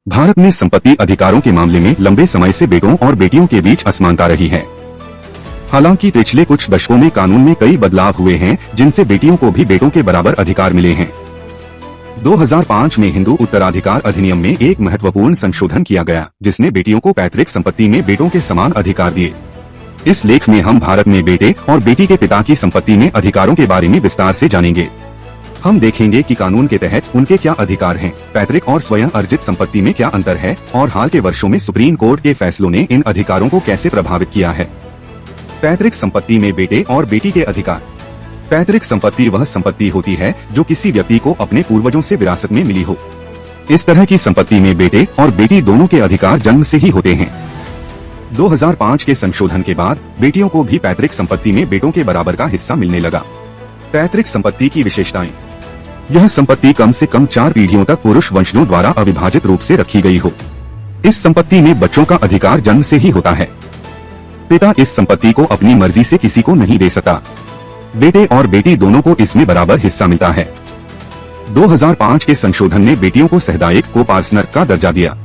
भारत में संपत्ति अधिकारों के मामले में लंबे समय से बेटों और बेटियों के बीच असमानता रही है। हालांकि पिछले कुछ दशकों में कानून में कई बदलाव हुए हैं, जिनसे बेटियों को भी बेटों के बराबर अधिकार मिले हैं। 2005 में हिंदू उत्तराधिकार अधिनियम में एक महत्वपूर्ण संशोधन किया गया, जिसने बेटियों को पैतृक संपत्ति में बेटों के समान अधिकार दिए। इस लेख में हम भारत में बेटे और बेटी के पिता की संपत्ति में अधिकारों के बारे में विस्तार से जानेंगे। हम देखेंगे कि कानून के तहत उनके क्या अधिकार हैं, पैतृक और स्वयं अर्जित संपत्ति में क्या अंतर है, और हाल के वर्षों में सुप्रीम कोर्ट के फैसलों ने इन अधिकारों को कैसे प्रभावित किया है। पैतृक संपत्ति में बेटे और बेटी के अधिकार। पैतृक संपत्ति वह संपत्ति होती है जो किसी व्यक्ति को अपने पूर्वजों से विरासत में मिली हो। इस तरह की संपत्ति में बेटे और बेटी दोनों के अधिकार जन्म से ही होते हैं। 2005 के संशोधन के बाद बेटियों को भी पैतृक संपत्ति में बेटों के बराबर का हिस्सा मिलने लगा। पैतृक संपत्ति की विशेषताएं। यह संपत्ति कम से कम 4 पीढ़ियों तक पुरुष वंशजों द्वारा अविभाजित रूप से रखी गई हो। इस संपत्ति में बच्चों का अधिकार जन्म से ही होता है। पिता इस संपत्ति को अपनी मर्जी से किसी को नहीं दे सकता। बेटे और बेटी दोनों को इसमें बराबर हिस्सा मिलता है। 2005 के संशोधन ने बेटियों को सहदायक को पार्सनर का दर्जा दिया।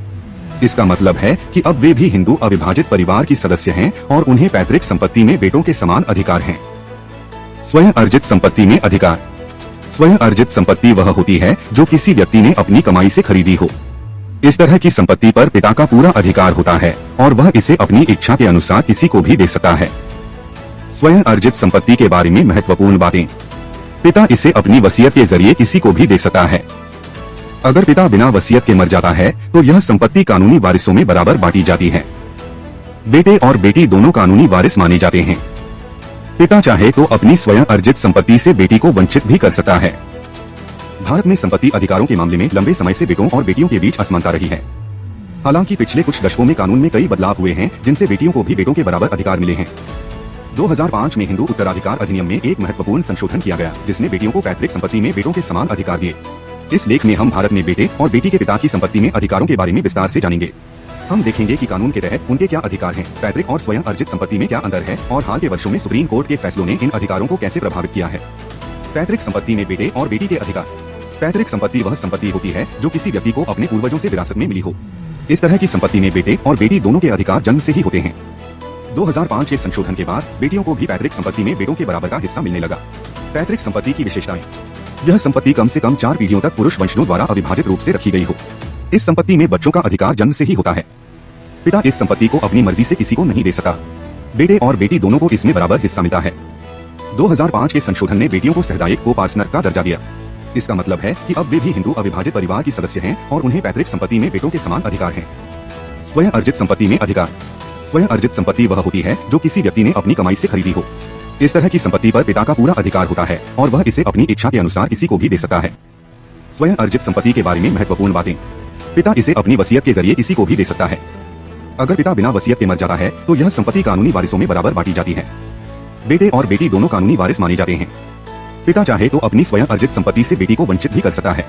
इसका मतलब है कि अब वे भी हिंदू अविभाजित परिवार की सदस्य हैं और उन्हें पैतृक संपत्ति में बेटों के समान अधिकार हैं। स्वयं अर्जित संपत्ति में अधिकार। स्वयं अर्जित संपत्ति वह होती है जो किसी व्यक्ति ने अपनी कमाई से खरीदी हो। इस तरह की संपत्ति पर पिता का पूरा अधिकार होता है और वह इसे अपनी इच्छा के अनुसार किसी को भी दे सकता है। स्वयं अर्जित संपत्ति के बारे में महत्वपूर्ण बातें। पिता इसे अपनी वसीयत के जरिए किसी को भी दे सकता है। अगर पिता बिना वसीयत के मर जाता है तो यह संपत्ति कानूनी वारिसों में बराबर बांटी जाती है। बेटे और बेटी दोनों कानूनी वारिस माने जाते हैं। पिता चाहे तो अपनी स्वयं अर्जित संपत्ति से बेटी को वंचित भी कर सकता है। भारत में संपत्ति अधिकारों के मामले में लंबे समय से बेटों और बेटियों के बीच असमानता रही है। हालांकि पिछले कुछ दशकों में कानून में कई बदलाव हुए हैं, जिनसे बेटियों को भी बेटों के बराबर अधिकार मिले हैं। 2005 में हिंदू उत्तराधिकार अधिनियम में एक महत्वपूर्ण संशोधन किया गया, जिसने बेटियों को पैतृक संपत्ति में बेटों के समान अधिकार दिए। इस लेख में हम भारत में बेटे और बेटी के पिता की संपत्ति में अधिकारों के बारे में विस्तार से जानेंगे। हम देखेंगे कि कानून के तहत उनके क्या अधिकार हैं, पैतृक और स्वयं अर्जित संपत्ति में क्या अंतर है, और हाल के वर्षों में सुप्रीम कोर्ट के फैसलों ने इन अधिकारों को कैसे प्रभावित किया है। पैतृक संपत्ति में बेटे और बेटी के अधिकार। पैतृक संपत्ति वह संपत्ति होती है जो किसी व्यक्ति को अपने पूर्वजों से विरासत में मिली हो। इस तरह की संपत्ति में बेटे और बेटी दोनों के अधिकार जन्म से ही होते हैं। 2005 के संशोधन के बाद बेटियों को भी पैतृक संपत्ति में बेटों के बराबर का हिस्सा मिलने लगा। पैतृक संपत्ति की विशेषताएं। यह संपत्ति कम से कम 4 पीढ़ियों तक पुरुष वंशजों द्वारा अविभाजित रूप से रखी गई हो। इस संपत्ति में बच्चों का अधिकार जन्म से ही होता है। पिता इस संपत्ति को अपनी मर्जी से किसी को नहीं दे सकता। बेटे और बेटी दोनों को इसमें बराबर हिस्सा मिलता है। 2005 के संशोधन ने बेटियों को सहदायक को पार्सनर का दर्जा दिया। इसका मतलब है कि अब वे भी हिंदू अविभाजित परिवार की सदस्य हैं और उन्हें पैतृक संपत्ति में बेटों के समान अधिकार हैं। स्वयं अर्जित संपत्ति में अधिकार। स्वयं अर्जित संपत्ति वह होती है जो किसी व्यक्ति ने अपनी कमाई से खरीदी हो। इस तरह की संपत्ति पर पिता का पूरा अधिकार होता है और वह इसे अपनी इच्छा के अनुसार किसी को भी दे सकता है। स्वयं अर्जित संपत्ति के बारे में महत्वपूर्ण बातें। पिता इसे अपनी वसीयत के जरिए किसी को भी दे सकता है। अगर पिता बिना वसीयत के मर जाता है तो यह संपत्ति कानूनी वारिसों में बराबर बांटी जाती है। बेटे और बेटी दोनों कानूनी वारिस माने जाते हैं। पिता चाहे तो अपनी स्वयं अर्जित संपत्ति से बेटी को वंचित भी कर सकता है।